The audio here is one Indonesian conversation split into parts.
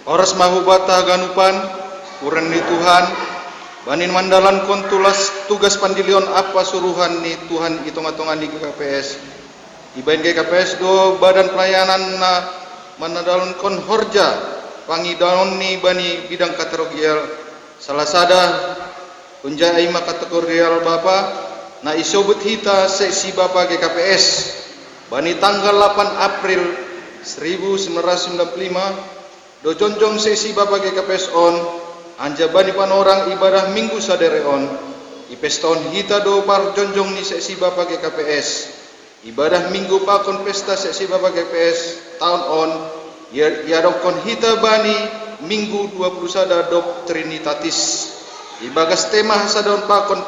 Oras mahubata ganupan, uran ni Tuhan, banin mandalan kontulas tugas pandilion apa suruhan ni Tuhan hitung-hitungan di KPS. Ibain KPS do badan pelayanan na manadalan kon horja, pangidalon ni bani bidang kategorial, salah sada unjai ma kategorial bapa, na isobut hita seksi bapa KPS, bani tanggal 8 April 1995, do jonjong sesi bapak KPS on anja bani panorang ibadah minggu sadere on ipes tahun hita do par jonjong ni sesi bapak KPS ibadah minggu pakon pesta sesi bapak KPS tahun on ya dokon hita bani minggu 20 sada dok Trinitatis Ibagas tema hasadaon pakon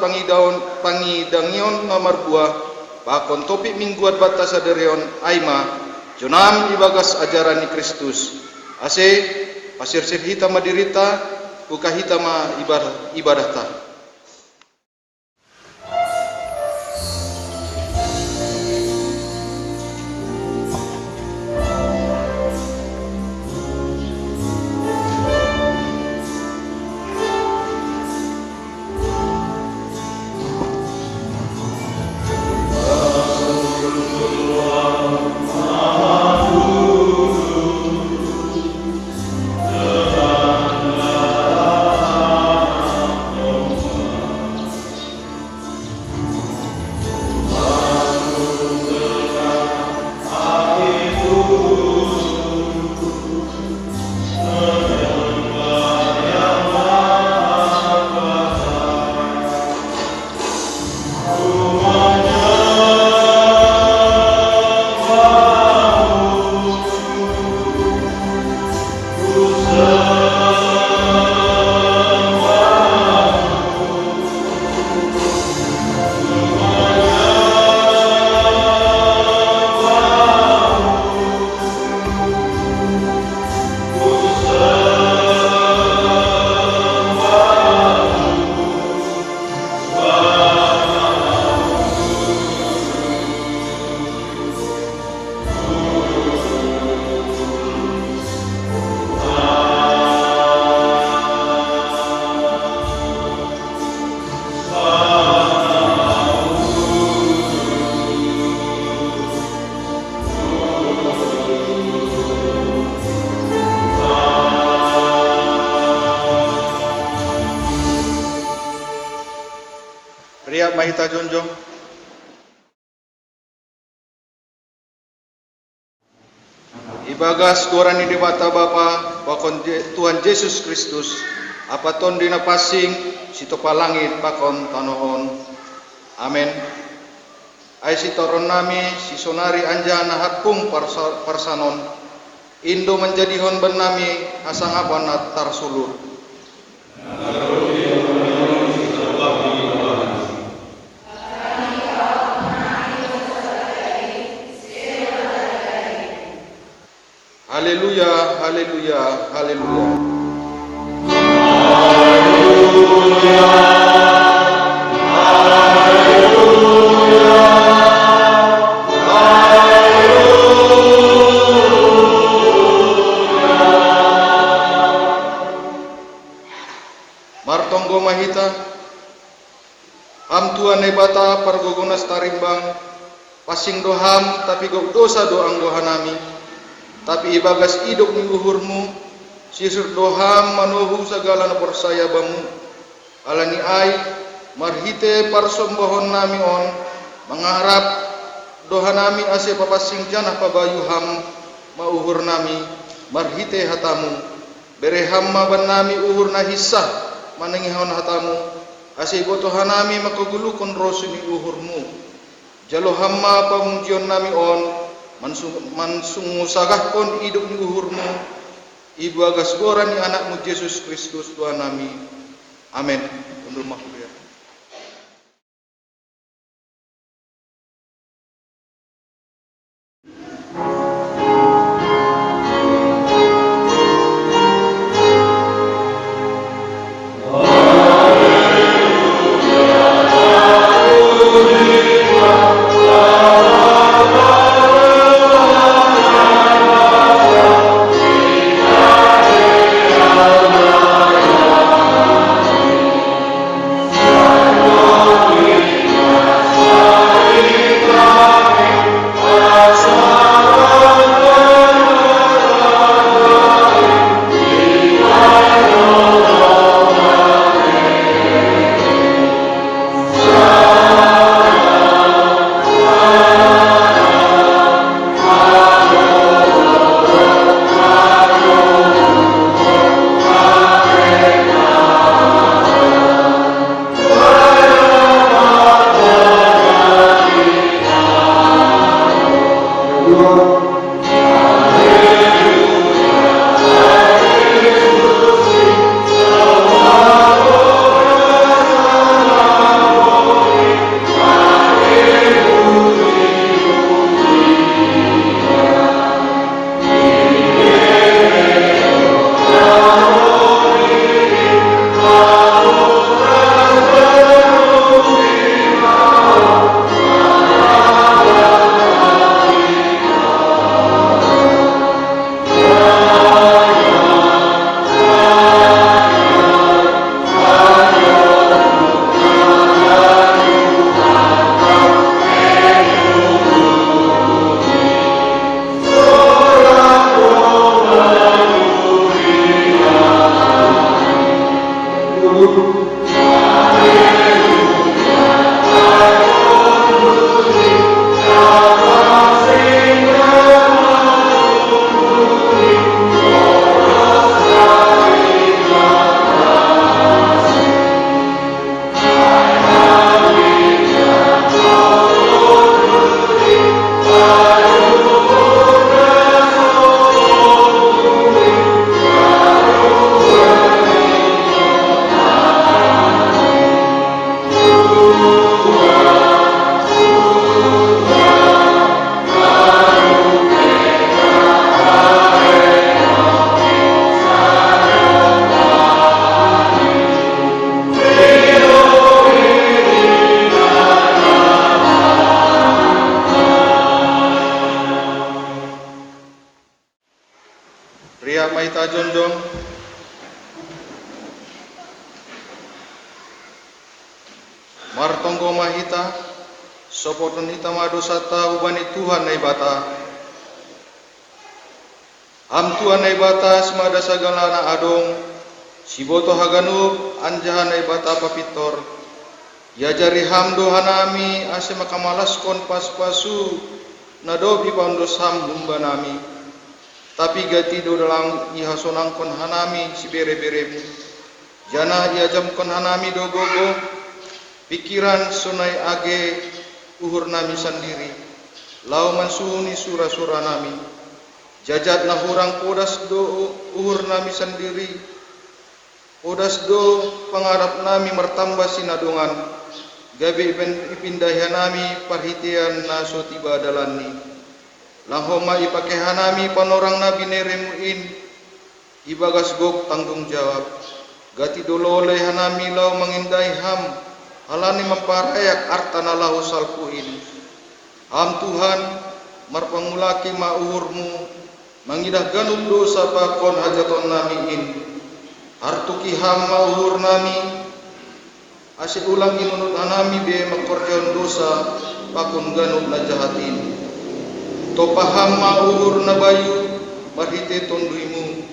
pangidangion nomor 2 pakon topik mingguan batas saderion aima jonam ibagas ajaran ni Kristus ase pasir-sir hita madirita buka hita ma ibadahta. Ria mahita jonjong. Ibagas gorani debata Bapa pakon Tuhan Yesus Kristus apaton dina pasing sitopa langit pakon tanohon. Amen. Ai sitoron nami sisonari anjana hatpung parsanon Indo menjadihon benami asang abanat tarsulur. Haleluya, haleluya, haleluya. Haleluya, haleluya, haleluya. Martonggo mahita, ham Tuhan nebata pargogonas tarimbang, pasing doham tapi gok dosa doang dohanami. Tapi ibagas idok ni uhurmu, sisir doham manuhu segala na persaya bamu. Alani ay, marhite parsombohon nami on, mengharap doha nami ase papasing janah pabayuham, mauhur nami, marhite hatamu. Bereham maban nami uhur na hisah, manengihon hatamu, ase botohan nami makagulukon rosu ni uhurmu. Jalohamma pamungkion nami on, mansungusagah kon hidup ni uhurmu ibu agas goran ni anakmu Yesus Kristus Tuhan nami. Amin. Undur makhluk. Ria Mahita Jonjong, Martonggo Mahita, Sopoton Hita Madosata ubani Tuhan Naibata. Am Tuhan Naibata semada sagalana adong, Siboto Haganub anjahan Naibata papitor. Ya jari hamdo hanami ase makamalaskon pas-pasu nadobi pandos ham humba nami. Tapi gati do dalang ihasonangkon hanami si bere-beremu. Jana iajamkon hanami do gogo. Pikiran sunai age uhur nami sendiri. Lau mansuni sura-sura nami. Jajat na hurang podas do uhur nami sendiri. Podas do pangarap nami mertambah sinadungan. Gabi ipindahan nami parhitian naso tiba dalani. Lahoma ipakehan nami panorang nabi neremuin. Ibagas gok tanggung jawab. Gati dolo oleh hanami lau mengindai ham. Halani memparayak artana lau salpuin. Ham Tuhan marpangulaki mauhurmu. Mangidah ganup dosa pakon hajaton namiin. Artuki ham mauhur nami. Asik ulang menurut hanami be makorjon dosa pakun ganub na jahatin. To paham mauhur na bayu marhite tonduimu.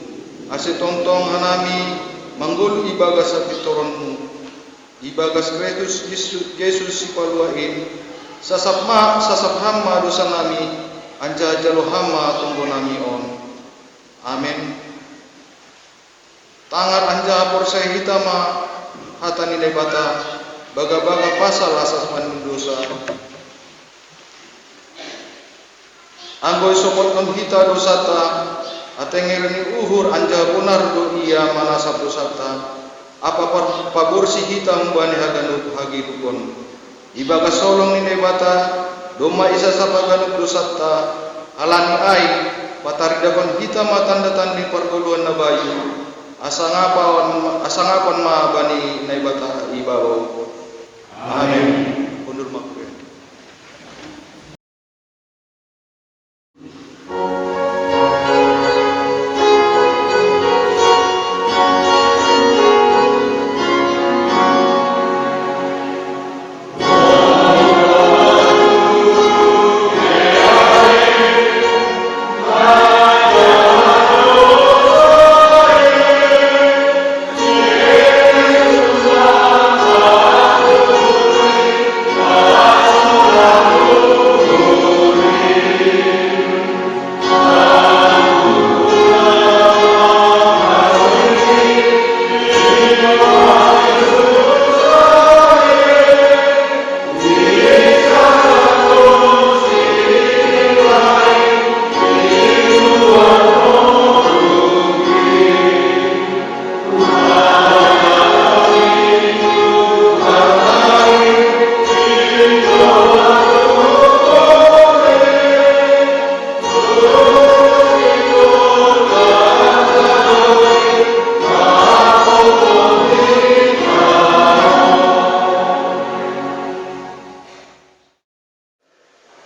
Asik tontong hanami manggul ibagas sa pitoronmu. Ibagas Yesus si paluain. Sasap hama dosa nami anja jalo hama tunggu nami on. Amin. Tangar anja porsai hitama hatani Naibata baga-baga pasal asas dosa. Anggoy sopot hita dosata atengerni uhur anja benar do iya manasab dosata. Apa paborsi hita mbani haganuk hagi dukon. Ibaga solong ni Naibata doma isa sapa ganuk dosata alani ai pataridakon hita matanda-tanda di pergoluan nabayu. Asangapon ma bani Naibata ibabaw. Amin. Undur makwe.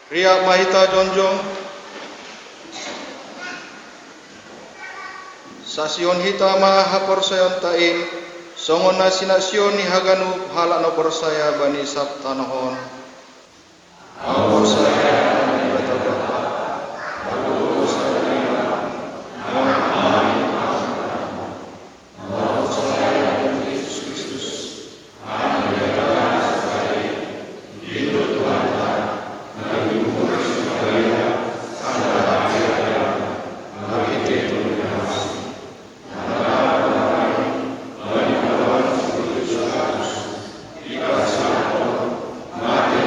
Ria Mahita Jonjong, Sasion hita maha porsayon tain, songon na sinasyon ni haganu hala no porsaya bani sabtanahon. Porsaya batagapa, balu sarina, porsaya Yesus Kristus, amilah sekali, hidup Tuhan. Mati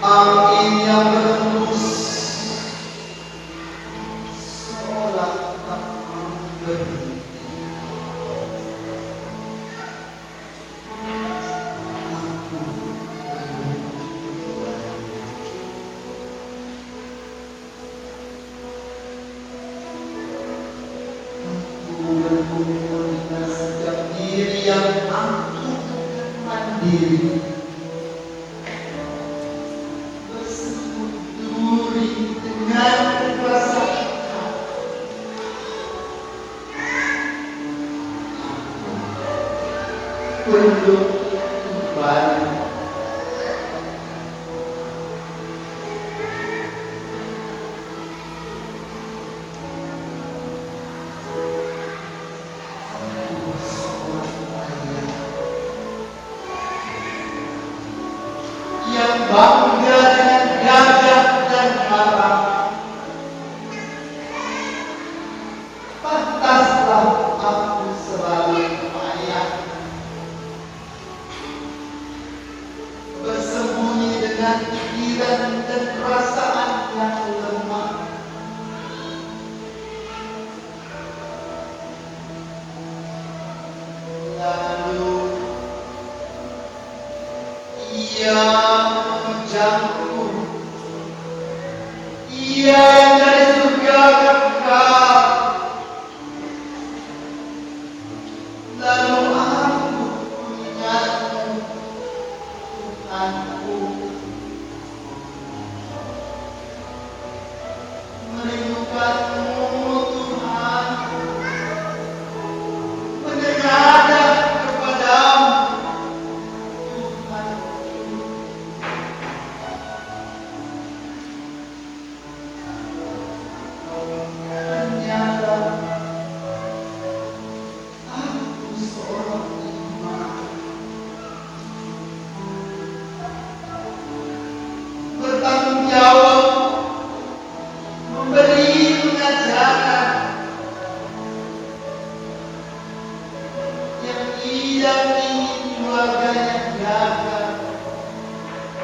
angin yang berhembus seolah tak berhenti. Aku berkumpul dengan setiap diri yang angkuh dan mandiri, bersemut duri dengan rasa ikat. Peluk kembali yang bangga dengan gagah dan harap. Pantaslah aku selalu payah, bersembunyi dengan pikiran dan perasaan yang lemah. Lalu ia menjangkau, ia yang dari surga kekal. Lalu aku mengingatmu, Tuhanku, merindukanmu Tuhan, menengadah kepadamu Tuhanku. Ternyata aku seorang imam, bertanggung jawab, memberi pengajaran yang ia ingin keluarganya jaga,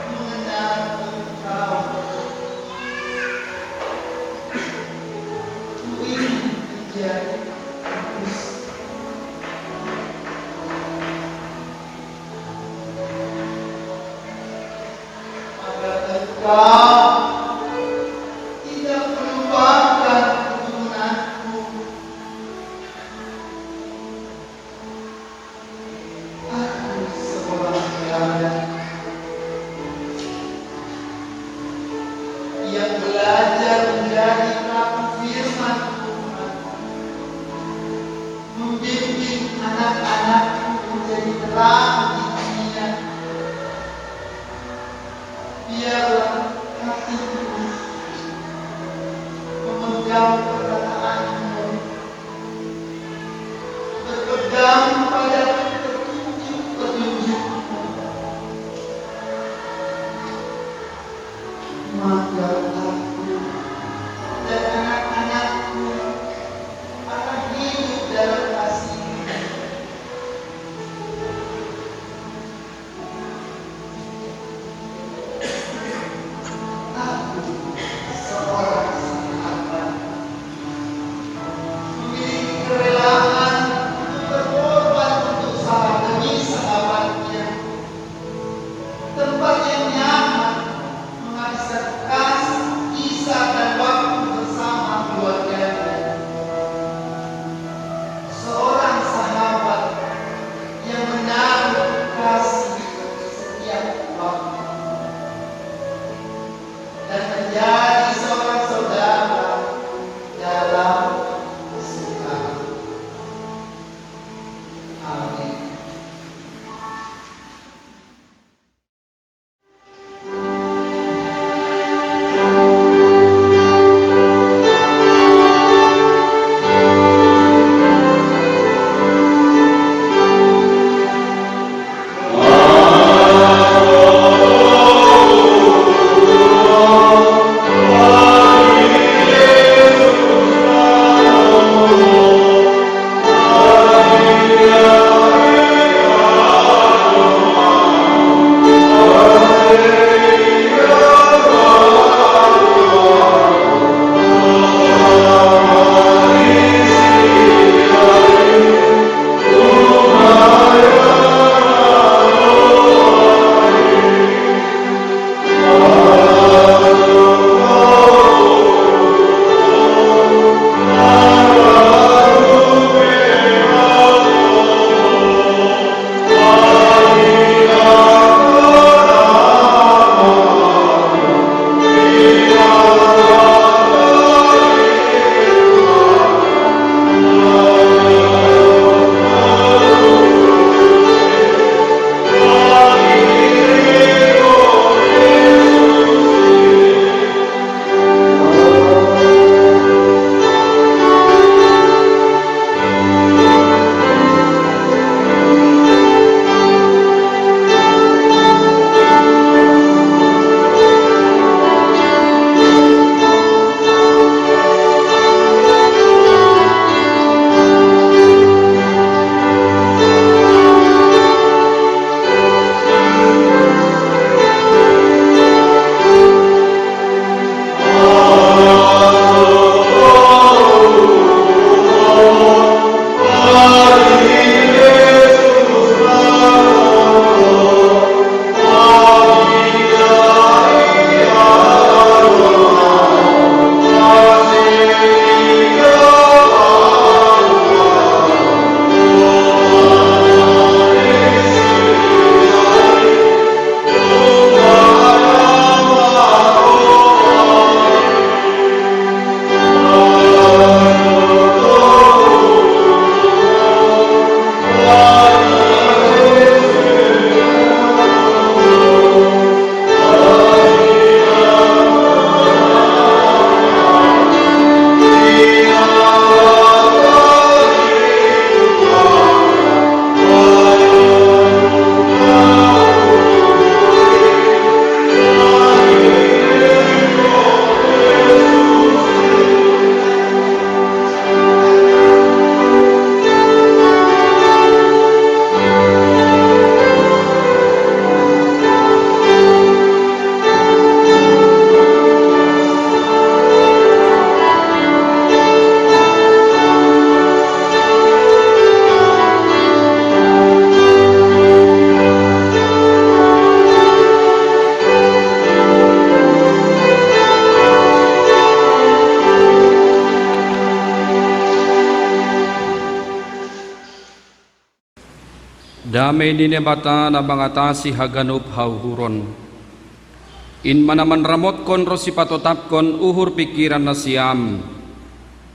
mengenal Engkau. Ku ingin menjadi kudus, agar Engkau tidak melupakan keturunanku. Aku seorang pelayan yang belajar menjadi pelaku firman Tuhan, membimbing anak-anakku menjadi terang di dunia. Biarlah Damay ninebata na bangatasi haganup hauhuron. In manaman ramot kon rosi patotap kon uhur pikiran na siyam.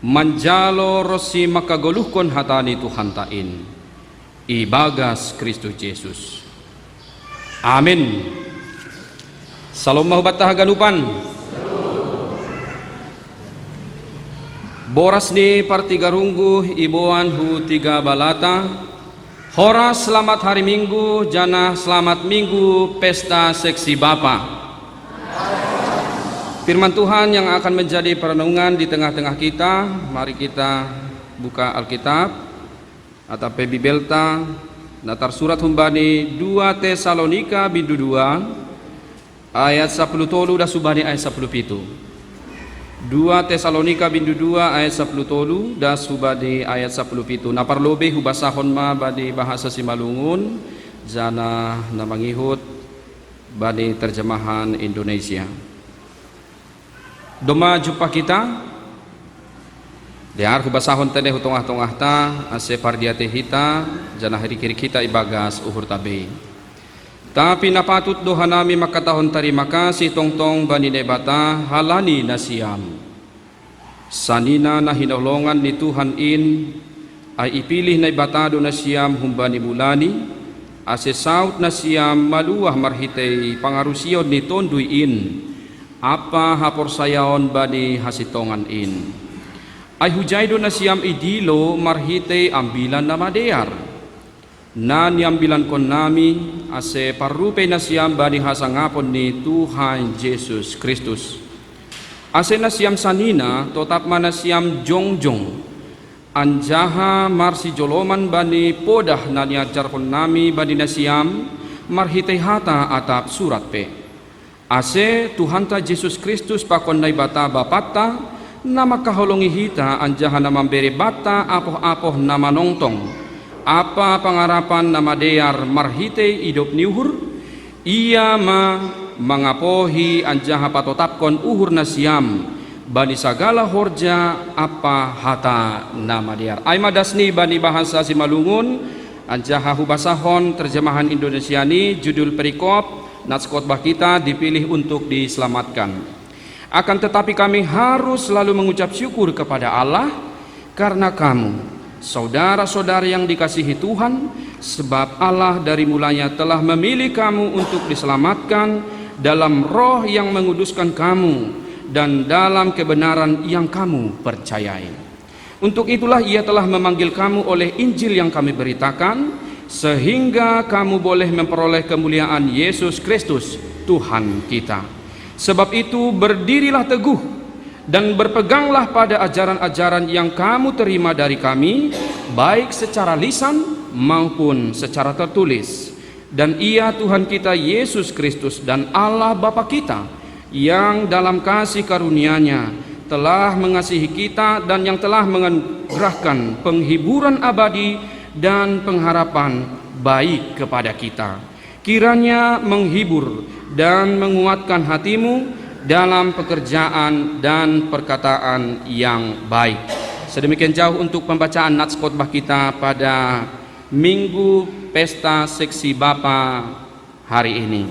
Manjalo rosi makaguluh kon hatani Tuhan tain. Ibagas Kristus Yesus. Amin. Salam mahubat haganupan. Boras ni partigarunggu ibuan hu tiga balata. Horas selamat hari Minggu, jana selamat Minggu pesta seksi Bapa. Firman Tuhan yang akan menjadi perenungan di tengah-tengah kita. Mari kita buka Alkitab atau Bibelta natar surat humbani 2 Tesalonika bindu 2 ayat 10 tolu dah subani ayat 10 pitu. 2 Tesalonika bindu 2 ayat 10 tolu dah subani ayat 10 pitu. Napar lobe hubasahon ma badi bahasa Simalungun jana namangihut badi terjemahan Indonesia. Doma jumpa kita Diar hubasahon tene hutongah-tongah ta ase pardiate hita jana hari kiri kita ibagas uhur tabe. Tapi napatut doha nami makatahon terima kasih tongtong bani nebata halani nasiam. Sanina na hinolongan ni Tuhan in ay ipilih na ibatado nasiam humbani bulani ase saut nasiam maluah marhitay pangarusion ni tonduy in apa hapor sayaon bani hasitongan in. Ay hujaydo na siyam idilo marhite ambilan na madear. Na niambilan kon nami ase parupe na siyam bani hasangapon ni Tuhan Yesus Kristus. Ase na siyam sanina totap mana siyam jongjong. Anjaha marsi joloman bani podah na niajar kon nami bani na siyam marhite hata atap surat pe. Ase Tuhan ta Yesus Kristus pakon na ibata bapata na makaholongi hita anjahan na mamberi bata apoh-apoh na manongtong apa pangarapan na madear marhite idop niuhur ia mangapohi anjaha patotapkon uhur na siam bani sagala horja apa hata na madear ay madasni bani bahasa Simalungun anjaha hubasahon terjemahan Indonesia ni judul perikop natskotbah kita dipilih untuk diselamatkan. Akan tetapi kami harus selalu mengucap syukur kepada Allah karena kamu, saudara-saudara yang dikasihi Tuhan, sebab Allah dari mulanya telah memilih kamu untuk diselamatkan dalam roh yang menguduskan kamu dan dalam kebenaran yang kamu percayai. Untuk itulah Ia telah memanggil kamu oleh Injil yang kami beritakan, sehingga kamu boleh memperoleh kemuliaan Yesus Kristus, Tuhan kita. Sebab itu berdirilah teguh dan berpeganglah pada ajaran-ajaran yang kamu terima dari kami, baik secara lisan maupun secara tertulis. Dan Ia Tuhan kita Yesus Kristus dan Allah Bapa kita yang dalam kasih karunia-Nya telah mengasihi kita dan yang telah menganugerahkan penghiburan abadi dan pengharapan baik kepada kita. Kiranya menghibur dan menguatkan hatimu dalam pekerjaan dan perkataan yang baik. Sedemikian jauh untuk pembacaan nats khotbah kita pada Minggu Pesta Seksi Bapa hari ini.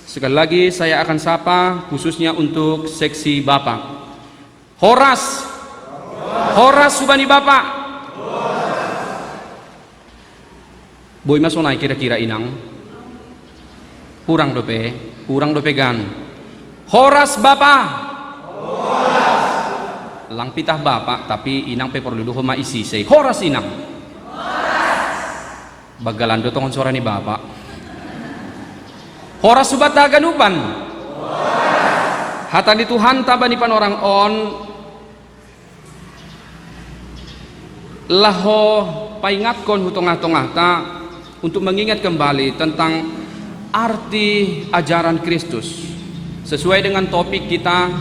Sekali lagi saya akan sapa khususnya untuk seksi Bapa. Horas, Horas subani Bapa. Boy masonay kira-kira inang. Kurang dope gan. Horas Bapa. Horas. Lang pitah Bapa tapi inang pe perlu ma isi say. Horas inang. Horas. Bagalan do tongon suara ni Bapa. Horas subata ganupan. Horas. Hata di Tuhan tabani pan orang on laho paingatkon hutongah-tongah ta untuk mengingat kembali tentang arti ajaran Kristus sesuai dengan topik kita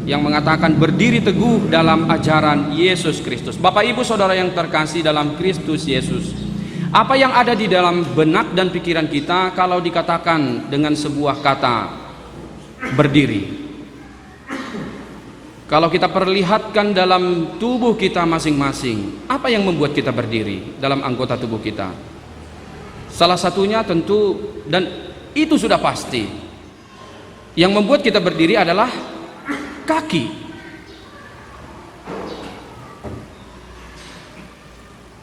yang mengatakan berdiri teguh dalam ajaran Yesus Kristus. Bapak Ibu Saudara yang terkasih dalam Kristus Yesus, apa yang ada di dalam benak dan pikiran kita kalau dikatakan dengan sebuah kata berdiri? Kalau kita perlihatkan dalam tubuh kita masing-masing, apa yang membuat kita berdiri dalam anggota tubuh kita? Salah satunya tentu, dan itu sudah pasti, yang membuat kita berdiri adalah kaki.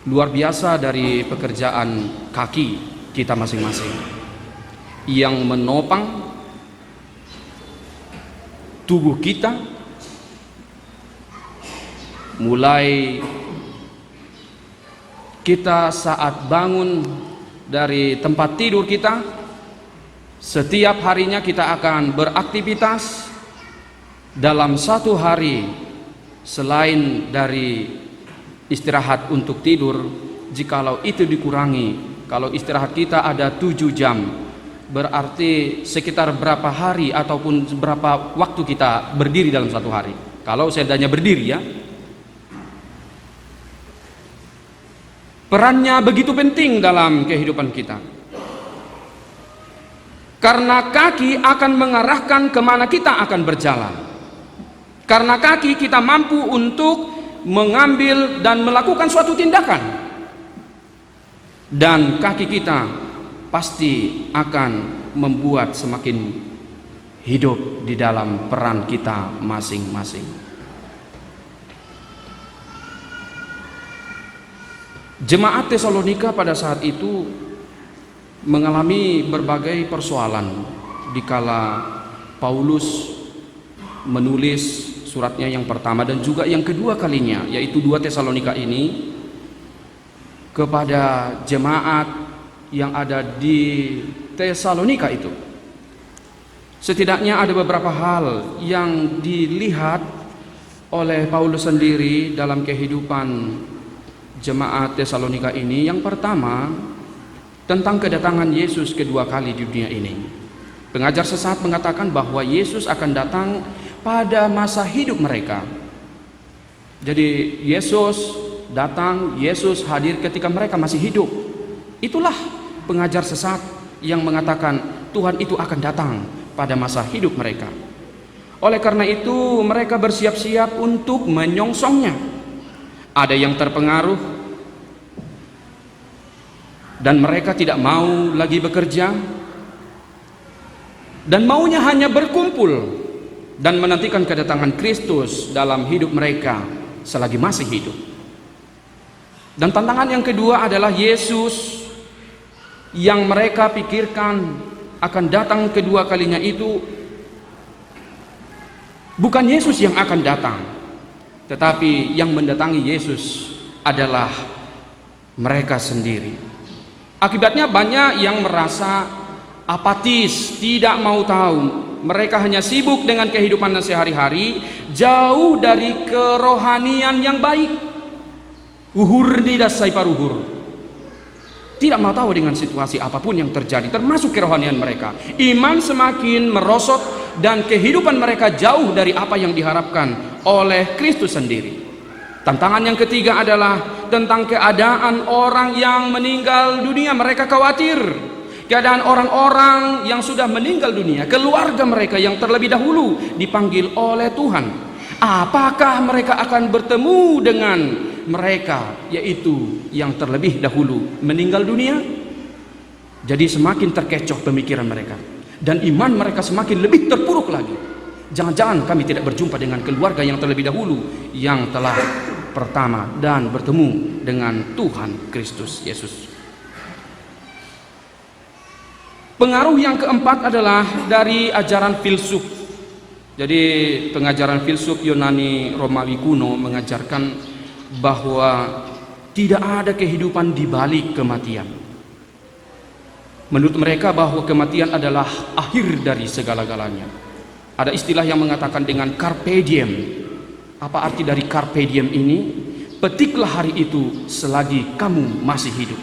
Luar biasa dari pekerjaan kaki kita masing-masing yang menopang tubuh kita, mulai kita saat bangun dari tempat tidur kita, setiap harinya kita akan beraktivitas. Dalam satu hari, selain dari istirahat untuk tidur, jikalau itu dikurangi, kalau istirahat kita ada 7 jam, berarti sekitar berapa hari ataupun berapa waktu kita berdiri dalam satu hari. Kalau seandainya berdiri ya, perannya begitu penting dalam kehidupan kita. Karena kaki akan mengarahkan kemana kita akan berjalan. Karena kaki kita mampu untuk mengambil dan melakukan suatu tindakan. Dan kaki kita pasti akan membuat semakin hidup di dalam peran kita masing-masing. Jemaat Tesalonika pada saat itu mengalami berbagai persoalan dikala Paulus menulis suratnya yang pertama dan juga yang kedua kalinya, yaitu 2 Tesalonika ini, kepada jemaat yang ada di Tesalonika itu. Setidaknya ada beberapa hal yang dilihat oleh Paulus sendiri dalam kehidupan jemaat Tesalonika ini. Yang pertama, tentang kedatangan Yesus kedua kali di dunia ini. Pengajar sesat mengatakan bahwa Yesus akan datang pada masa hidup mereka. Jadi Yesus datang, Yesus hadir ketika mereka masih hidup. Itulah pengajar sesat yang mengatakan Tuhan itu akan datang pada masa hidup mereka. Oleh karena itu mereka bersiap-siap untuk menyongsongnya. Ada yang terpengaruh dan mereka tidak mau lagi bekerja dan maunya hanya berkumpul dan menantikan kedatangan Kristus dalam hidup mereka selagi masih hidup. Dan tantangan yang kedua adalah Yesus yang mereka pikirkan akan datang kedua kalinya itu bukan Yesus yang akan datang, tetapi yang mendatangi Yesus adalah mereka sendiri. Akibatnya banyak yang merasa apatis, tidak mau tahu. Mereka hanya sibuk dengan kehidupan sehari-hari, jauh dari kerohanian yang baik. Uhur tidak saiparuhur. Tidak mau tahu dengan situasi apapun yang terjadi, termasuk kerohanian mereka. Iman semakin merosot dan kehidupan mereka jauh dari apa yang diharapkan oleh Kristus sendiri. Tantangan yang ketiga adalah tentang keadaan orang yang meninggal dunia. Mereka khawatir keadaan orang-orang yang sudah meninggal dunia, keluarga mereka yang terlebih dahulu dipanggil oleh Tuhan. Apakah mereka akan bertemu dengan mereka, yaitu yang terlebih dahulu meninggal dunia? Jadi semakin terkecoh pemikiran mereka dan iman mereka semakin lebih terpuruk lagi. Jangan-jangan kami tidak berjumpa dengan keluarga yang terlebih dahulu yang telah pertama dan bertemu dengan Tuhan Kristus Yesus. Pengaruh yang keempat adalah dari ajaran filsuf. Jadi pengajaran filsuf Yunani Romawi kuno mengajarkan bahwa tidak ada kehidupan di balik kematian. Menurut mereka bahwa kematian adalah akhir dari segala-galanya. Ada istilah yang mengatakan dengan carpe diem. Apa arti dari carpe diem ini? Petiklah hari itu selagi kamu masih hidup.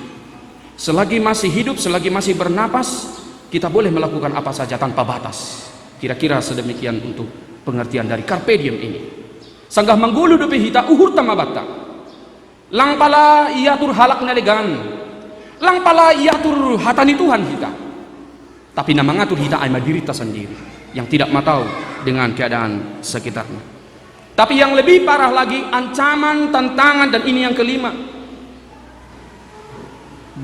Selagi masih hidup, selagi masih bernapas, kita boleh melakukan apa saja tanpa batas. Kira-kira sedemikian untuk pengertian dari carpe diem ini. Sanggah menggulu dupi hita uhur tamabata. Lang pala iatur halak nalegan. Lang pala iatur hatani Tuhan kita. Tapi nama ngatur hita ay madirita sendiri, yang tidak mau tahu dengan keadaan sekitarnya. Tapi yang lebih parah lagi, ancaman, tantangan, dan ini yang kelima.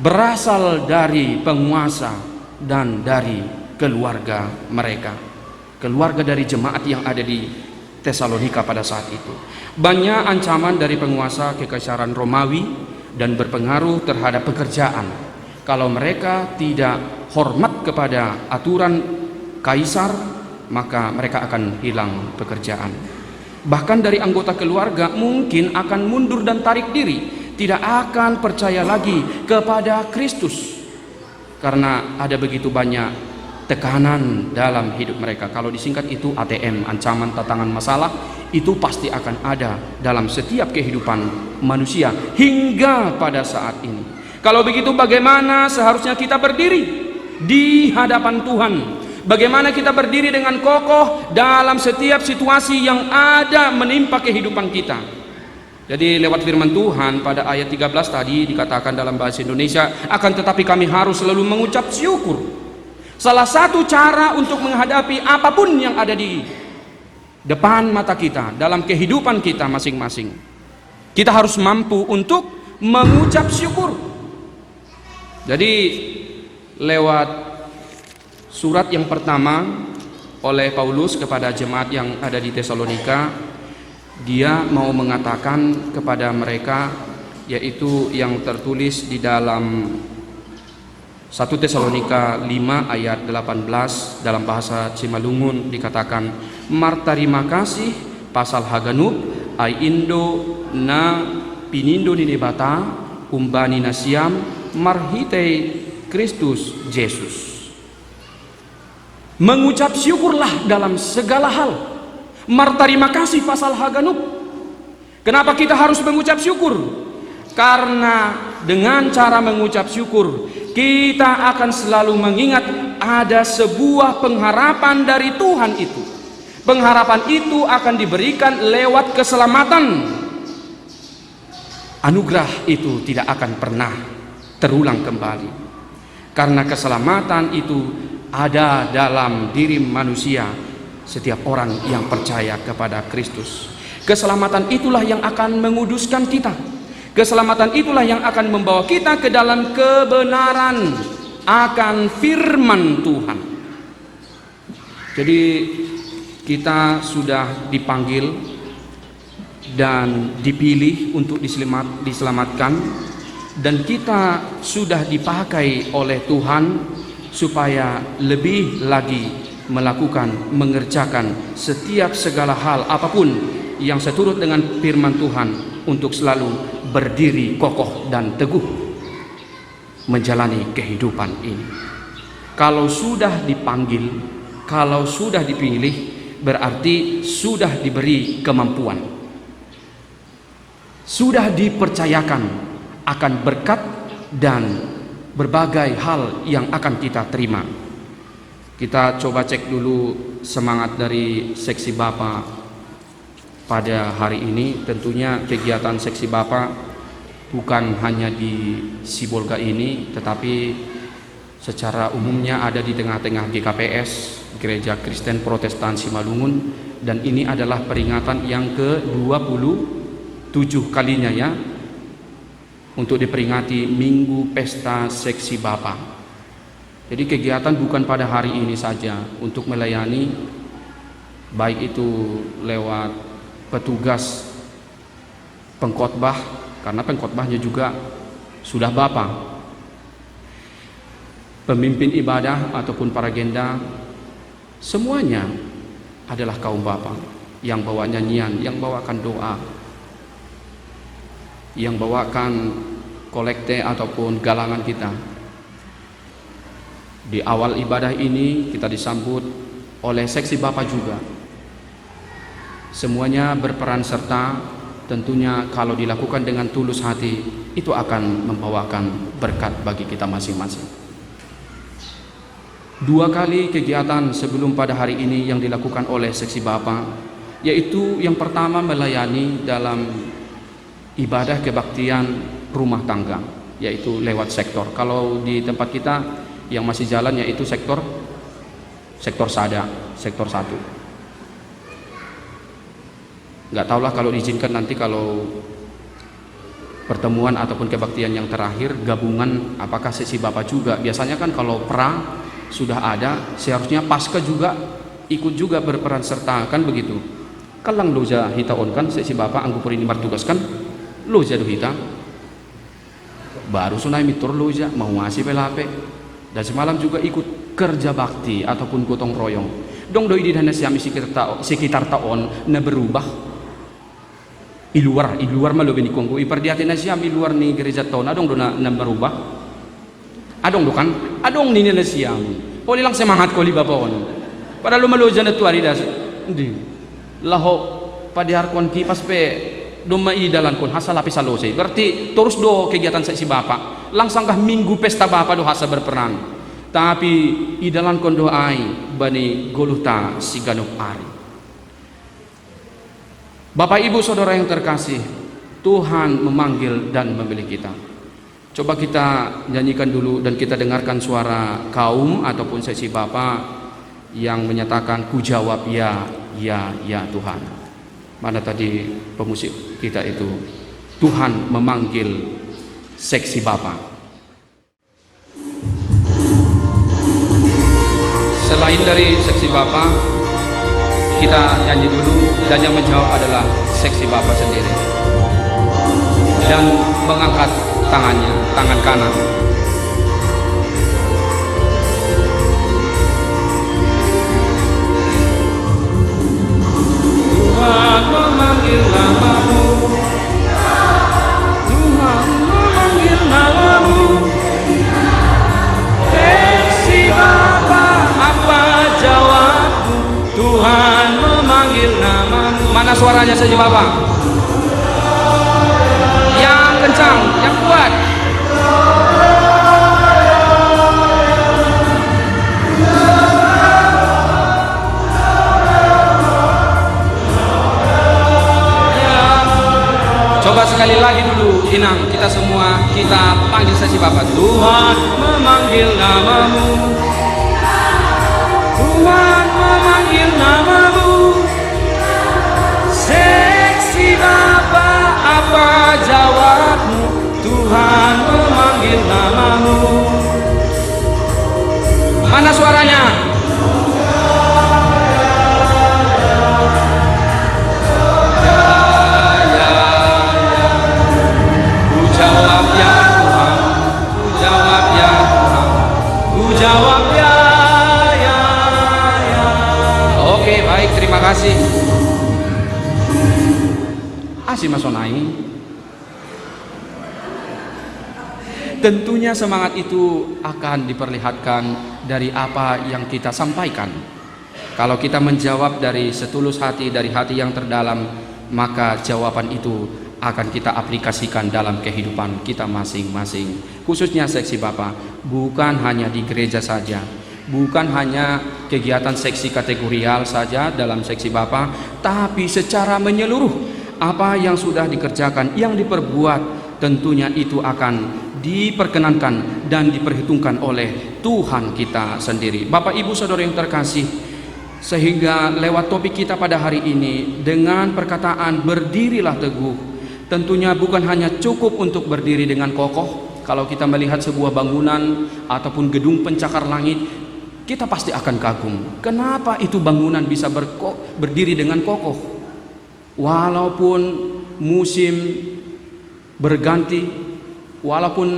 berasal dari penguasa dan dari keluarga mereka, keluarga dari jemaat yang ada di Tesalonika pada saat itu. Banyak ancaman dari penguasa kekaisaran Romawi dan berpengaruh terhadap pekerjaan. Kalau mereka tidak hormat kepada aturan kaisar, maka mereka akan hilang pekerjaan. Bahkan dari anggota keluarga mungkin akan mundur dan tarik diri, tidak akan percaya lagi kepada Kristus, karena ada begitu banyak tekanan dalam hidup mereka. Kalau disingkat itu ATM, ancaman, tantangan, masalah, itu pasti akan ada dalam setiap kehidupan manusia hingga pada saat ini. Kalau begitu, bagaimana seharusnya kita berdiri di hadapan Tuhan? Bagaimana kita berdiri dengan kokoh dalam setiap situasi yang ada menimpa kehidupan kita? Jadi lewat firman Tuhan pada ayat 13 tadi dikatakan dalam bahasa Indonesia, akan tetapi kami harus selalu mengucap syukur. Salah satu cara untuk menghadapi apapun yang ada di depan mata kita, dalam kehidupan kita masing-masing, kita harus mampu untuk mengucap syukur. Jadi lewat surat yang pertama oleh Paulus kepada jemaat yang ada di Tesalonika, dia mau mengatakan kepada mereka, yaitu yang tertulis di dalam 1 Tesalonika 5 ayat 18 dalam bahasa Cimalungun dikatakan, mar terima kasih pasal haganub ai indo na pinindo ni bata umbani nasiam marhitei Kristus Yesus. Mengucap syukurlah dalam segala hal. Mar terima kasih pasal haganub. Kenapa kita harus mengucap syukur? Karena dengan cara mengucap syukur, kita akan selalu mengingat ada sebuah pengharapan dari Tuhan itu. Pengharapan itu akan diberikan lewat keselamatan. Anugerah itu tidak akan pernah terulang kembali, karena keselamatan itu ada dalam diri manusia, setiap orang yang percaya kepada Kristus. Keselamatan itulah yang akan menguduskan kita. Keselamatan itulah yang akan membawa kita ke dalam kebenaran akan firman Tuhan. Jadi kita sudah dipanggil dan dipilih untuk diselamatkan, dan kita sudah dipakai oleh Tuhan supaya lebih lagi mengerjakan setiap segala hal apapun yang seturut dengan firman Tuhan, untuk selalu berdiri kokoh dan teguh menjalani kehidupan ini. Kalau sudah dipanggil, kalau sudah dipilih, berarti sudah diberi kemampuan, sudah dipercayakan akan berkat dan berbagai hal yang akan kita terima. Kita coba cek dulu semangat dari seksi Bapak pada hari ini. Tentunya kegiatan seksi Bapak bukan hanya di Sibolga ini, tetapi secara umumnya ada di tengah-tengah GKPS, Gereja Kristen Protestan Simalungun, dan ini adalah peringatan yang ke-27 kalinya ya, untuk diperingati Minggu Pesta Seksi Bapak. Jadi kegiatan bukan pada hari ini saja untuk melayani, baik itu lewat petugas pengkhotbah, karena pengkhotbahnya juga sudah Bapak, pemimpin ibadah ataupun para genda, semuanya adalah kaum Bapak yang bawa nyanyian, yang bawakan doa, yang bawakan kolekte ataupun galangan kita. Di awal ibadah ini kita disambut oleh seksi Bapak juga. Semuanya berperan serta, tentunya kalau dilakukan dengan tulus hati, itu akan membawakan berkat bagi kita masing-masing. 2 kali kegiatan sebelum pada hari ini yang dilakukan oleh seksi Bapak, yaitu yang pertama melayani dalam ibadah kebaktian rumah tangga, yaitu lewat sektor. Kalau di tempat kita yang masih jalan yaitu sektor sada, sektor 1. Nggak tahulah kalau diizinkan nanti kalau pertemuan ataupun kebaktian yang terakhir gabungan apakah seksi Bapak juga? Biasanya kan kalau perang sudah ada, seharusnya pasca juga ikut juga berperan serta, kan begitu. Kalang loja hita on kan seksi Bapak anggu purini martugas kan loja do hita baru sunai mitur loja mau ngasih pelape, dan semalam juga ikut kerja bakti ataupun gotong royong dong doi di dana siami sekitar tahun na berubah i luar malu bini kongko ipardiatin na siami luar ni gereja tahun adong do na berubah adong do kan adong ni na siami poli lang semangat ko li babon para lumaloja na tuari das hindi laho padihar kon kipas pe do maidalan kon hasa lapis salose berarti terus do kegiatan si Bapak langsung kah minggu pesta Bapak do hasa berperan tapi idalan kon doai bani goluta si ganop ari. Bapak Ibu Saudara yang terkasih, Tuhan memanggil dan memilih kita. Coba kita nyanyikan dulu dan kita dengarkan suara kaum ataupun sesi Bapak yang menyatakan ku jawab ya, ya, ya Tuhan. Mana tadi pemusik kita itu? Tuhan memanggil seksi Bapak. Selain dari seksi Bapak, kita nyanyi dulu dan yang menjawab adalah seksi Bapak sendiri. Dan mengangkat tangannya, tangan kanan. Tuhan memanggil namamu, Tuhan memanggil namamu, seksi Bapak apa jawabmu? Tuhan memanggil namamu. Mana suaranya seksi Bapak? Yang kencang, yang kuat. Coba sekali lagi dulu, Inang, kita semua kita panggil seksi Bapak. Tuhan memanggil namamu, Tuhan memanggil namamu, seksi Bapak apa jawabmu? Tuhan memanggil namamu. Mana suaranya? Jawab ya, ya, ya. Oke, baik, terima kasih. Asih masonai. Tentunya semangat itu akan diperlihatkan dari apa yang kita sampaikan. Kalau kita menjawab dari setulus hati, dari hati yang terdalam, maka jawaban itu akan kita aplikasikan dalam kehidupan kita masing-masing. Khususnya seksi Bapak, bukan hanya di gereja saja, bukan hanya kegiatan seksi kategorial saja dalam seksi Bapak, tapi secara menyeluruh apa yang sudah dikerjakan, yang diperbuat, tentunya itu akan diperkenankan dan diperhitungkan oleh Tuhan kita sendiri. Bapak Ibu Saudara yang terkasih, sehingga lewat topik kita pada hari ini dengan perkataan berdirilah teguh, tentunya bukan hanya cukup untuk berdiri dengan kokoh. Kalau kita melihat sebuah bangunan ataupun gedung pencakar langit, kita pasti akan kagum. Kenapa itu bangunan bisa berdiri dengan kokoh? Walaupun musim berganti, walaupun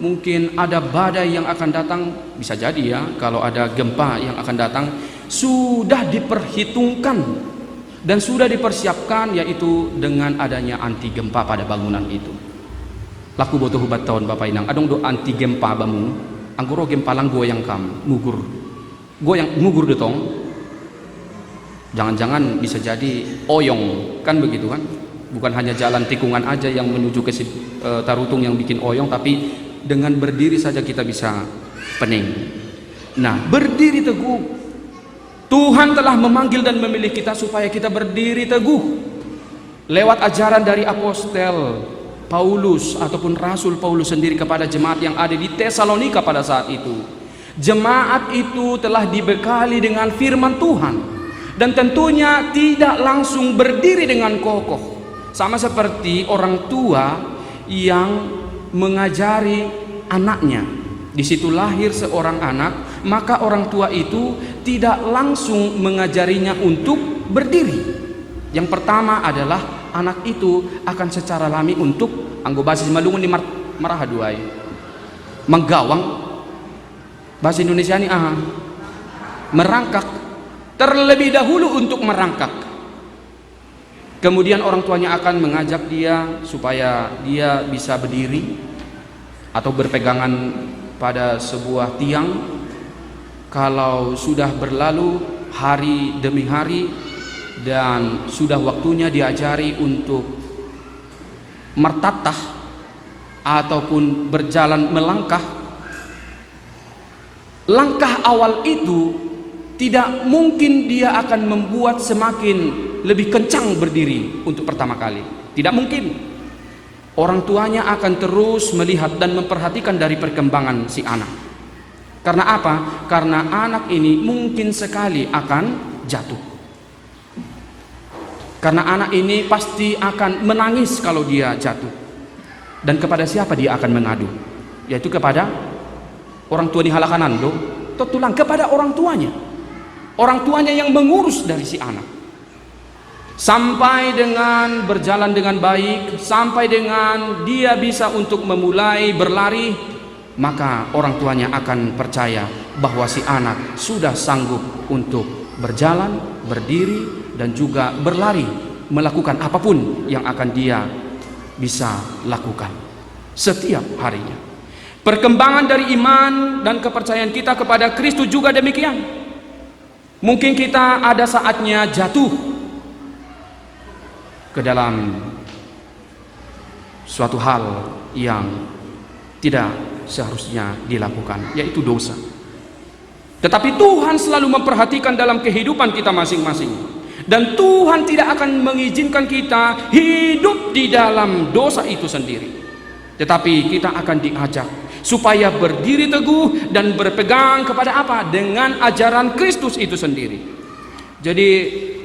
mungkin ada badai yang akan datang, bisa jadi ya, kalau ada gempa yang akan datang, sudah diperhitungkan dan sudah dipersiapkan, yaitu dengan adanya anti gempa pada bangunan itu. Laku botoh hubat tahun Bapak Inang, adong do anti gempa bamu, anggoro gempa lang goyang kam, ngugur detong. Jangan-jangan bisa jadi oyong, kan begitu kan? Bukan hanya jalan tikungan aja yang menuju ke Tarutung yang bikin oyong, tapi dengan berdiri saja kita bisa pening. Nah, berdiri teguh. Tuhan telah memanggil dan memilih kita supaya kita berdiri teguh lewat ajaran dari apostel Paulus ataupun Rasul Paulus sendiri kepada jemaat yang ada di Tesalonika pada saat itu. Jemaat itu telah dibekali dengan firman Tuhan dan tentunya tidak langsung berdiri dengan kokoh. Sama seperti orang tua yang mengajari anaknya. Di situ lahir seorang anak, maka orang tua itu tidak langsung mengajarinya untuk berdiri. Yang pertama adalah anak itu akan secara alami untuk anggo basis malungun di marahaduai menggawang, bahasa Indonesia ini merangkak terlebih dahulu untuk merangkak. Kemudian orang tuanya akan mengajak dia supaya dia bisa berdiri atau berpegangan pada sebuah tiang. Kalau sudah berlalu hari demi hari dan sudah waktunya diajari untuk mertatah ataupun berjalan melangkah, langkah awal itu tidak mungkin dia akan membuat semakin lebih kencang berdiri untuk pertama kali. Tidak mungkin. Orang tuanya akan terus melihat dan memperhatikan dari perkembangan si anak. Karena apa? Karena anak ini mungkin sekali akan jatuh. Karena anak ini pasti akan menangis kalau dia jatuh. Dan kepada siapa dia akan mengadu? Yaitu kepada orang tua di halakanando, tulang kepada orang tuanya. Orang tuanya yang mengurus dari si anak. Sampai dengan berjalan dengan baik, sampai dengan dia bisa untuk memulai berlari, maka orang tuanya akan percaya bahwa si anak sudah sanggup untuk berjalan, berdiri, dan juga berlari, melakukan apapun yang akan dia bisa lakukan setiap harinya. Perkembangan dari iman dan kepercayaan kita kepada Kristus juga demikian. Mungkin kita ada saatnya jatuh ke dalam suatu hal yang tidak seharusnya dilakukan, yaitu dosa. Tetapi Tuhan selalu memperhatikan dalam kehidupan kita masing-masing, dan Tuhan tidak akan mengizinkan kita hidup di dalam dosa itu sendiri. Tetapi kita akan diajak supaya berdiri teguh dan berpegang kepada apa? Dengan ajaran Kristus itu sendiri. Jadi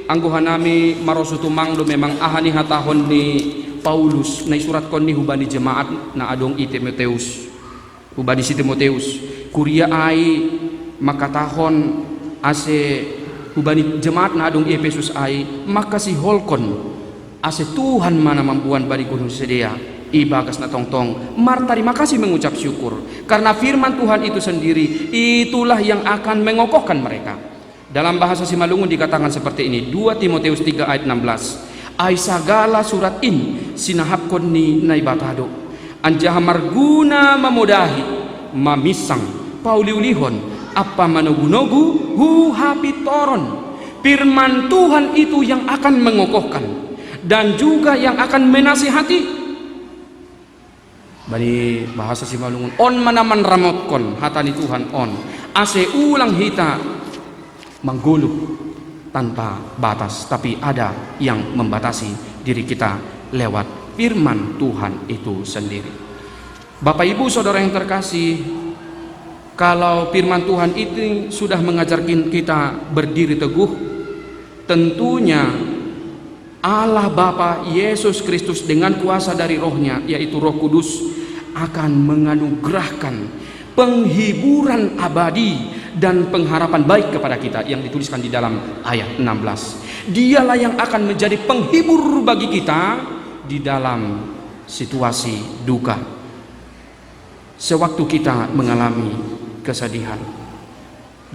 anggohanami marosutumang do memang ahani hatahon ni Paulus na surat kon ni hubani jemaat na adong i Timoteus, hubani si Timoteus kuria ai makatahon ase hubani jemaat na adong Efesus ai maka si holkon ase Tuhan mana mampuan bari gunung sedia ibagas na tongtong terima kasih mengucap syukur karena firman Tuhan itu sendiri itulah yang akan mengokohkan mereka. Dalam bahasa Simalungun dikatakan seperti ini, 2 Timoteus 3 ayat 16. Ai sagala surat in sinahapkon ni naibatado. Anjaha marguna mamodahi mamisang pauliulihon apa manogu-nogu huhapitoron. Firman Tuhan itu yang akan mengokohkan dan juga yang akan menasihati. Bani bahasa Simalungun on manaman ramotkon hatani Tuhan on. Ase ulang hita mengguluh tanpa batas, tapi ada yang membatasi diri kita lewat firman Tuhan itu sendiri. Bapak Ibu Saudara yang terkasih, kalau firman Tuhan itu sudah mengajarkan kita berdiri teguh, tentunya Allah Bapa Yesus Kristus dengan kuasa dari rohnya, yaitu Roh Kudus, akan menganugerahkan penghiburan abadi dan pengharapan baik kepada kita yang dituliskan di dalam ayat 16. Dialah yang akan menjadi penghibur bagi kita di dalam situasi duka. Sewaktu kita mengalami kesedihan,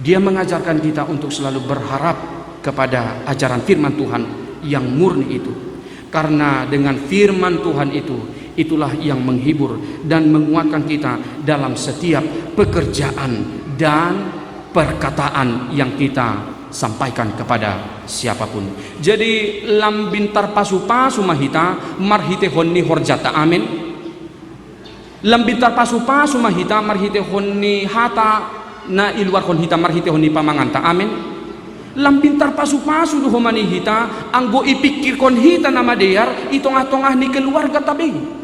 Dia mengajarkan kita untuk selalu berharap kepada ajaran firman Tuhan yang murni itu. Karena dengan firman Tuhan itulah yang menghibur dan menguatkan kita dalam setiap pekerjaan dan perkataan yang kita sampaikan kepada siapapun. Jadi lambintar pasu-pasu mahita marhite honni horjata, amin. Lambintar pasu-pasu mahita marhite honni hata na iluar hon hita marhite honni pamanganta, amin. Lambintar pasu-pasu duhomani hita anggo ipikir kon hita nama dear itong-atongah ni keluarga tabing.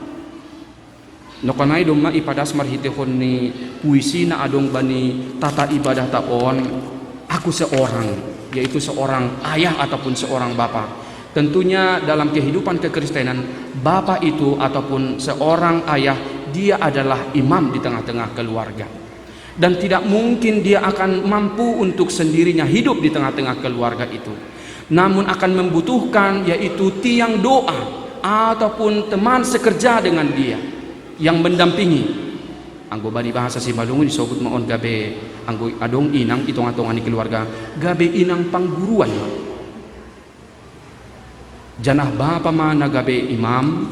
Nokanay doma ipadas marhitehon ni puisi na adong bani tata ibadah taon aku seorang, yaitu seorang ayah ataupun seorang bapak Tentunya dalam kehidupan kekristenan, Bapa itu ataupun seorang ayah, dia adalah imam di tengah-tengah keluarga. Dan tidak mungkin dia akan mampu untuk sendirinya hidup di tengah-tengah keluarga itu. Namun akan membutuhkan yaitu tiang doa ataupun teman sekerja dengan dia yang mendampingi. Anggo bani bahasa Simalungun disebut maon gabe anggo adong inang itong-atongan di keluarga gabe inang pangguruan. Janah bapa mana gabe imam,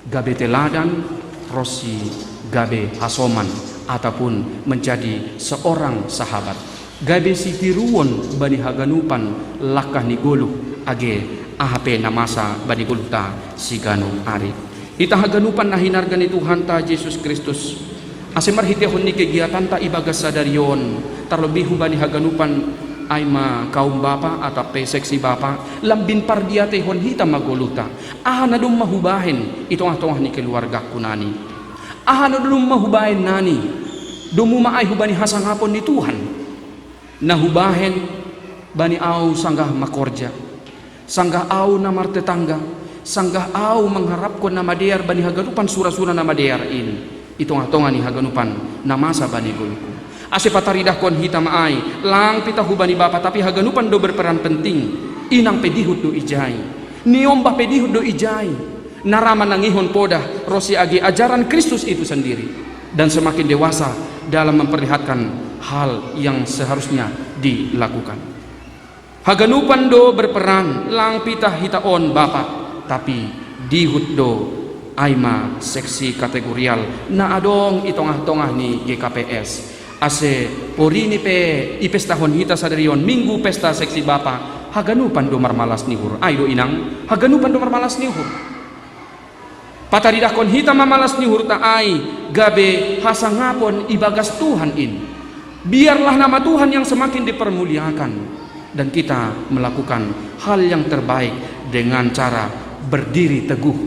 gabe teladan, rosi gabe hasoman ataupun menjadi seorang sahabat. Gabe si tiruon bani haganupan lakah ni goluh age ahape namasa bani goluh ta si ganu ari. Ita haganupan na hinargan ni Tuhan ta Yesus Kristus. Asemar hitehon ni kegiatan ta ibagas sadarion terlebih bani haganupan ay ma kaum bapa atau seksi bapa lambin pardia tehon hita magoluta na dum mahubahin itong atong ni keluarga kunani na dum mahubahin nani dumuma ay hubani hasangapon ni Tuhan nahubahin bani au sanggah makorja sanggah au na martetangga sanggah au mengharapkan nama dear bani haganupan sura-sura nama dear in itong atongan ni haganupan namasa bani guluku ase pataridah kon hita maai lang pita hubani bapa tapi haganupan do berperan penting inang pedihut do ijai niombah pedihut do ijai naraman nangihon podah rosi agi ajaran Kristus itu sendiri dan semakin dewasa dalam memperlihatkan hal yang seharusnya dilakukan. Haganupan do berperan lang pita hitaon bapa tapi dihut do aima seksi kategorial na adong itongah-tongah ni GKPS ase porini pe ipes tahun hita sadarion minggu pesta seksi bapa haganupan do marmalas nihur ay do inang haganupan do marmalas nihur pataridah kon hita mamalas nihur ta ay gabe hasangapon ibagas Tuhan in biarlah nama Tuhan yang semakin dipermuliakan dan kita melakukan hal yang terbaik dengan cara berdiri teguh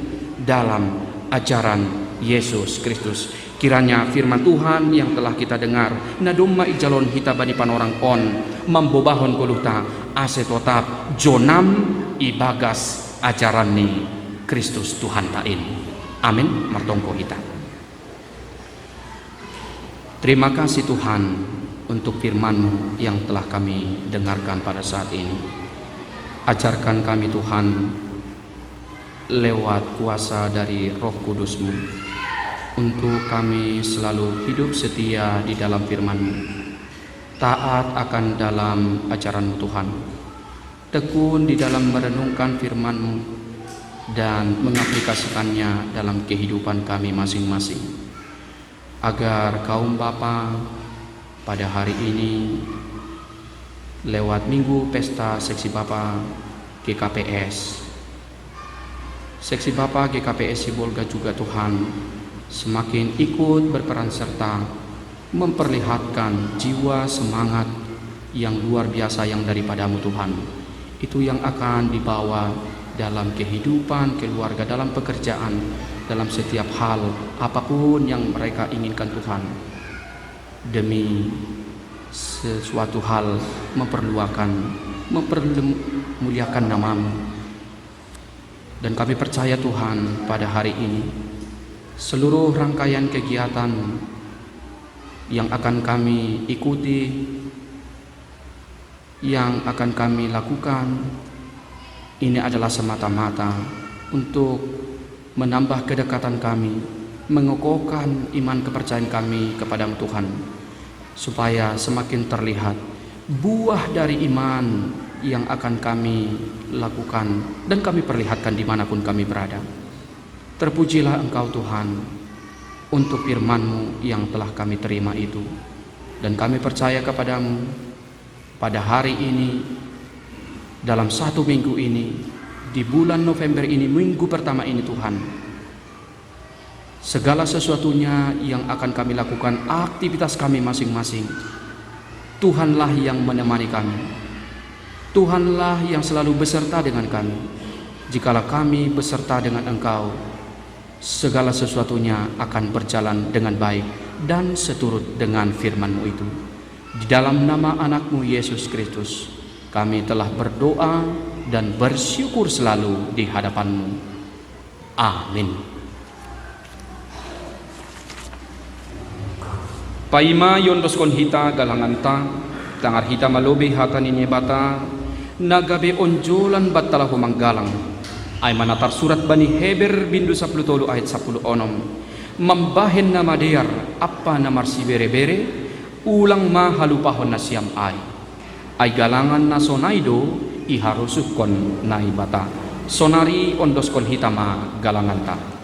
dalam ajaran Yesus Kristus. Kiranya firman Tuhan yang telah kita dengar nadumma ijalon hita bani panorang on membobahon goluta ase totap jonam ibagas ajaran ni Kristus Tuhan tain. Amin. Martongko hita. Terima kasih Tuhan untuk firman-Mu yang telah kami dengarkan pada saat ini. Ajarkan kami Tuhan lewat kuasa dari Roh Kudus-Mu untuk kami selalu hidup setia di dalam firman-Mu, taat akan dalam ajaran-Mu Tuhan, tekun di dalam merenungkan firman-Mu dan mengaplikasikannya dalam kehidupan kami masing-masing, agar kaum bapa pada hari ini lewat minggu pesta seksi bapa GKPS Seksi Bapa GKPS Sibolga juga Tuhan semakin ikut berperan serta memperlihatkan jiwa semangat yang luar biasa yang daripada-Mu Tuhan. Itu yang akan dibawa dalam kehidupan keluarga, dalam pekerjaan, dalam setiap hal apapun yang mereka inginkan Tuhan. Demi sesuatu hal mempermuliakan nama-Mu. Dan kami percaya Tuhan pada hari ini seluruh rangkaian kegiatan yang akan kami ikuti, yang akan kami lakukan, ini adalah semata-mata untuk menambah kedekatan kami, mengokohkan iman kepercayaan kami kepada Tuhan, supaya semakin terlihat buah dari iman yang akan kami lakukan dan kami perlihatkan dimanapun kami berada. Terpujilah Engkau Tuhan untuk firman-Mu yang telah kami terima itu, dan kami percaya kepada-Mu pada hari ini, dalam satu minggu ini, di bulan November ini, minggu pertama ini Tuhan, segala sesuatunya yang akan kami lakukan, aktivitas kami masing-masing, Tuhanlah yang menemani kami. Tuhanlah yang selalu beserta dengan kami. Jikalau kami beserta dengan Engkau, segala sesuatunya akan berjalan dengan baik dan seturut dengan firman-Mu itu. Di dalam nama anak-Mu Yesus Kristus, kami telah berdoa dan bersyukur selalu di hadapan-Mu. Amin. Paima yondoskon hita galanganta, tangar hita malobi hata ninye bata, nagabe onjolan batala humanggalang, ay manatar surat Bani Heber bindu 10 ayat 10 onom, mambahen na madeyar apa na marsi bere-bere, ulang mahalupahon na siyam ay galangan na sonaido iharusukon na ibata, sonari ondoskon hita ma galanganta.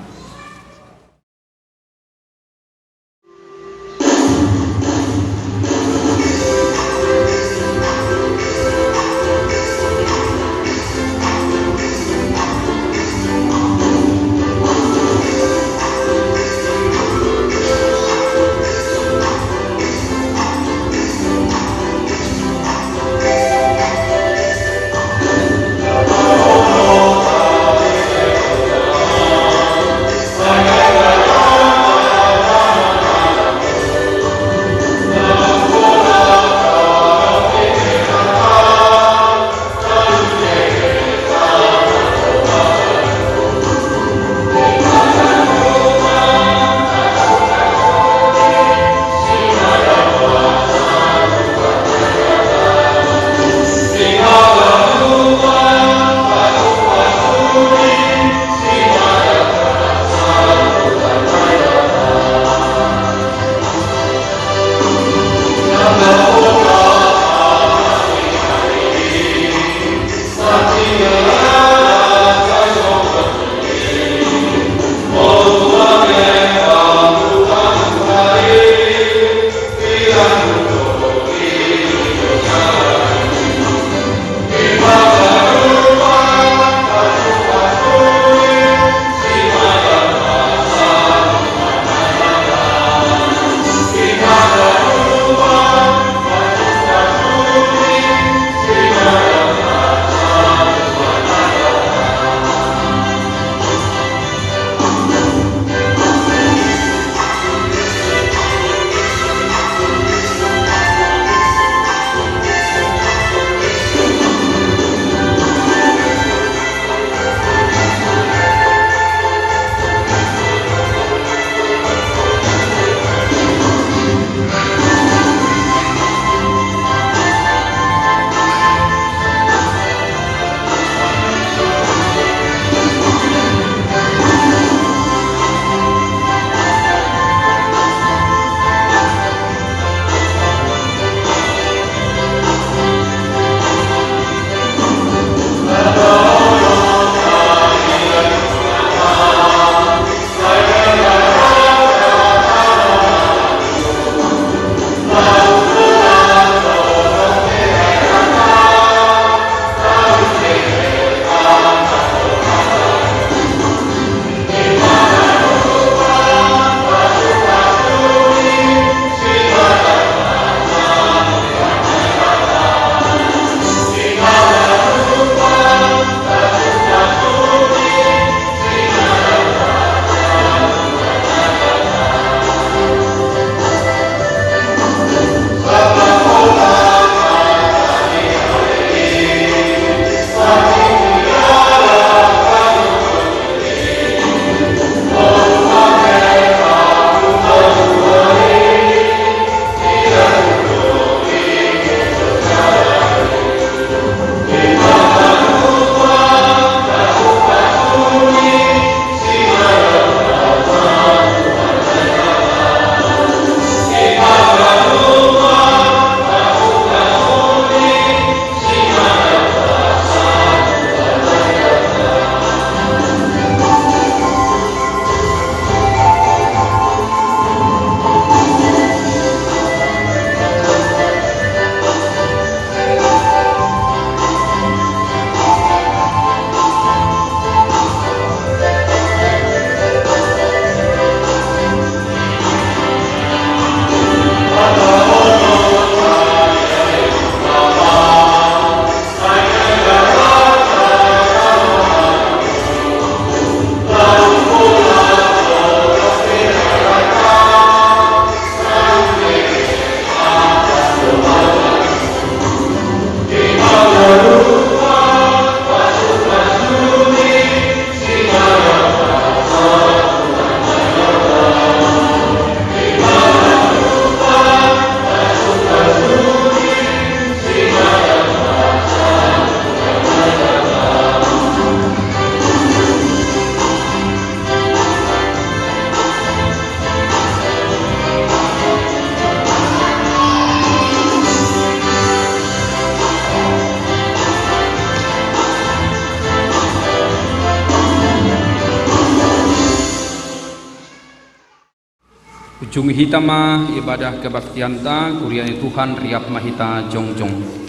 Jung hita mah ibadah kebaktian ta kuriani Tuhan riap mahita jongjong.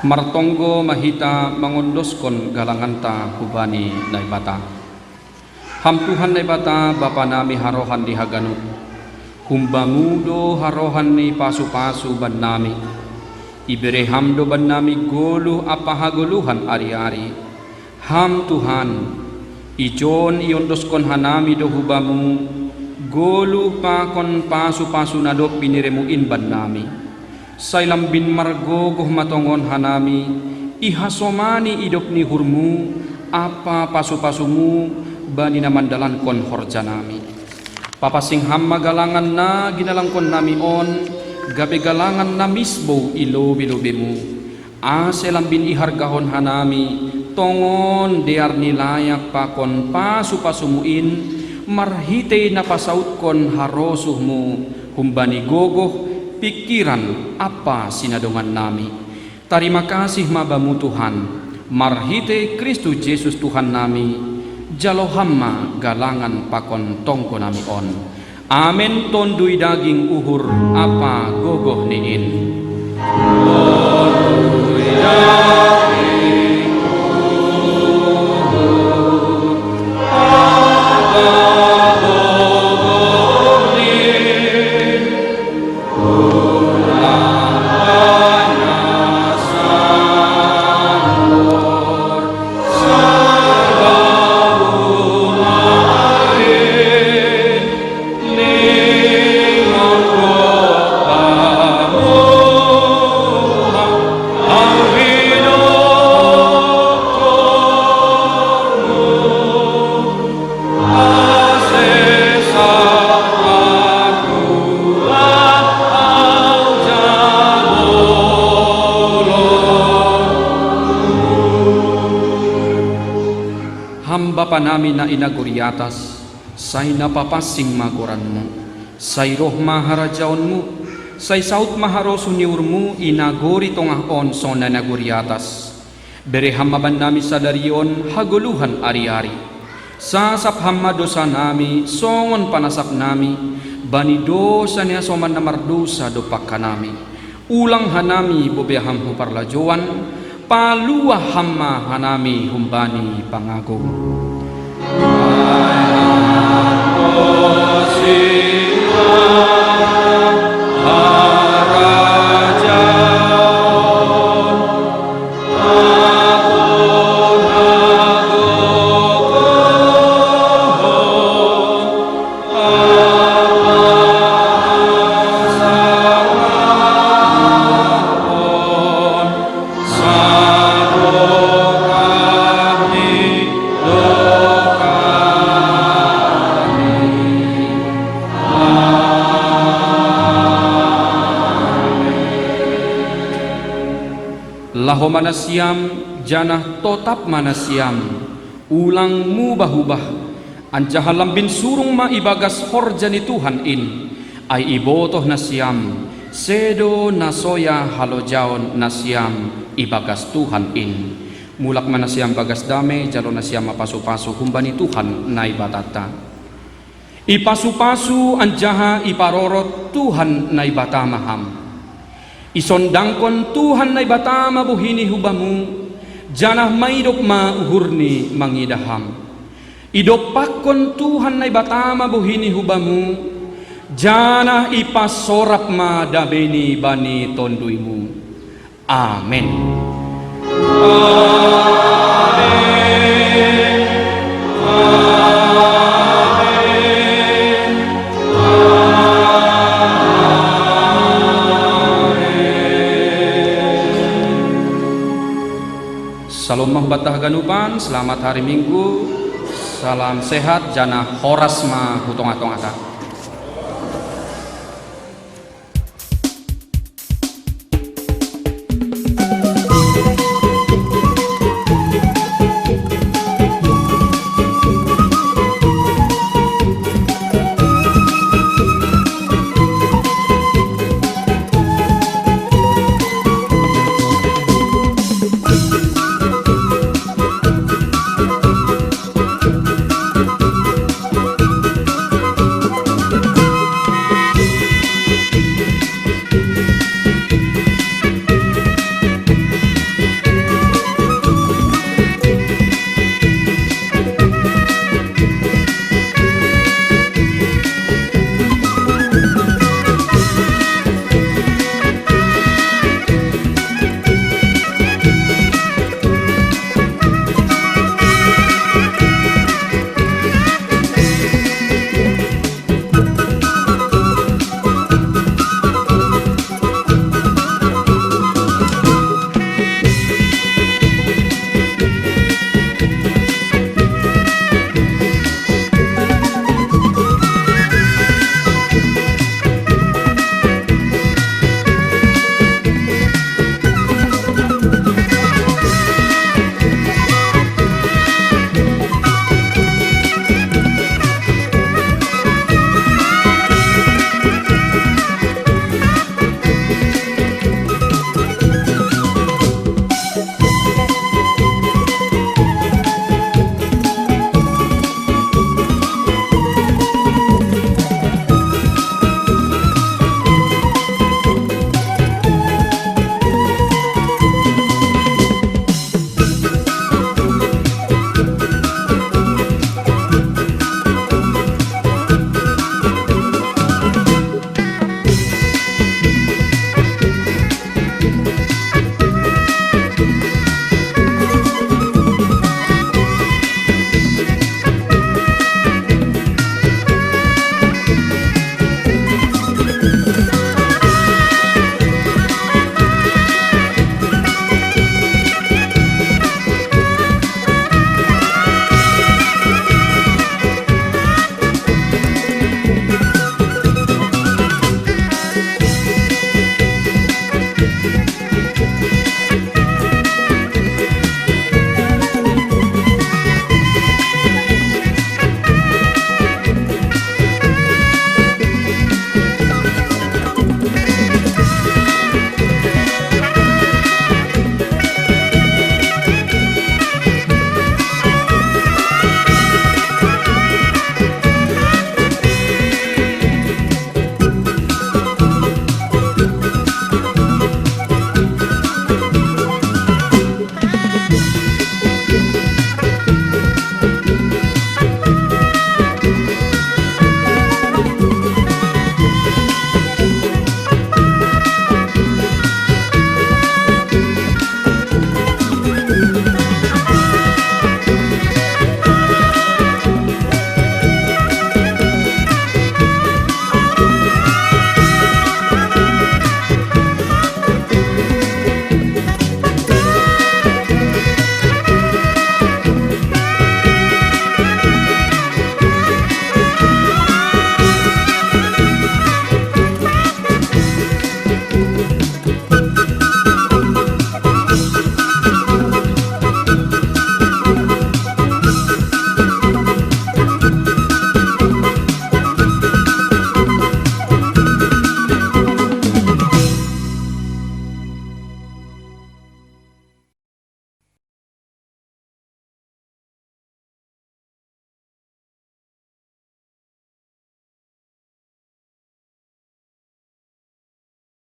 Martonggo mahita mangondoskan galangan ta hubani naibata. Ham Tuhan naibata Bapa nami harohan di haganut. Humbangudo harohan ni pasu-pasu ban nami. Ibere hamdo ban nami golu apa hagoluhan ari-ari. Ham Tuhan, ijon iondoskon hanami do hubamu, golu pakon pasu-pasu nadop biniremuin ban nami. Sailam bin margogoh matongon hanami, ihasomani idop ni hurmu, apa pasu-pasumu, bani namandalan kon horjanami. Papasing hamma galangan na ginalangkon nami on, gabe galangan na misbo ilo bilobemu. Selam bin ihargahon hanami, tongon dear nilayak pakon pasu-pasumuin, marhite na pasaut kon harosuhmu, humbani gogoh, pikiran apa sinadongan nami. Terima kasih mabamu Tuhan, marhite Kristus Yesus Tuhan nami, jalo hamma galangan pakon tongko nami on. Amen tondui daging uhur apa gogoh niin. Tondui daging uhur apa gogoh niin. Bapa namin na inaguriatas, say napapasing magoranmu, say roh maharajaonmu, say saut maharosuniurmu inaguri tongahon so na naguriatas. Bereham maban nami sadarion haguluhan ari-ari. Sasap hamma dosa nami, songon panasap nami, bani dosa niya soman na mardosa dopak kanami. Ulang hanami bobeham huparlajoan, paluah hamma hanami humbani pangagong. Laho manasiam janah totap manasiam ulang mubah-ubah anjahalam bin surung ma ibagas horjani Tuhan in ay ibotoh nasiam sedo nasoya halojaon nasiam ibagas Tuhan in mulak manasiam bagas dame jalo nasiam mapasu-pasu humbani Tuhan na ibatata ipasu-pasu anjaha iparorot Tuhan na ibata maham. Isondangkon Tuhan na ibatama buhini hubamu, janah maidop ma uhurni mangidaham. Idopakon Tuhan na ibatama buhini hubamu, janah ipasorap ma dabeni bani tonduimu. Amen. Salam mahbatah ganupan, selamat hari Minggu, salam sehat, jana horas ma hutong-atong ata.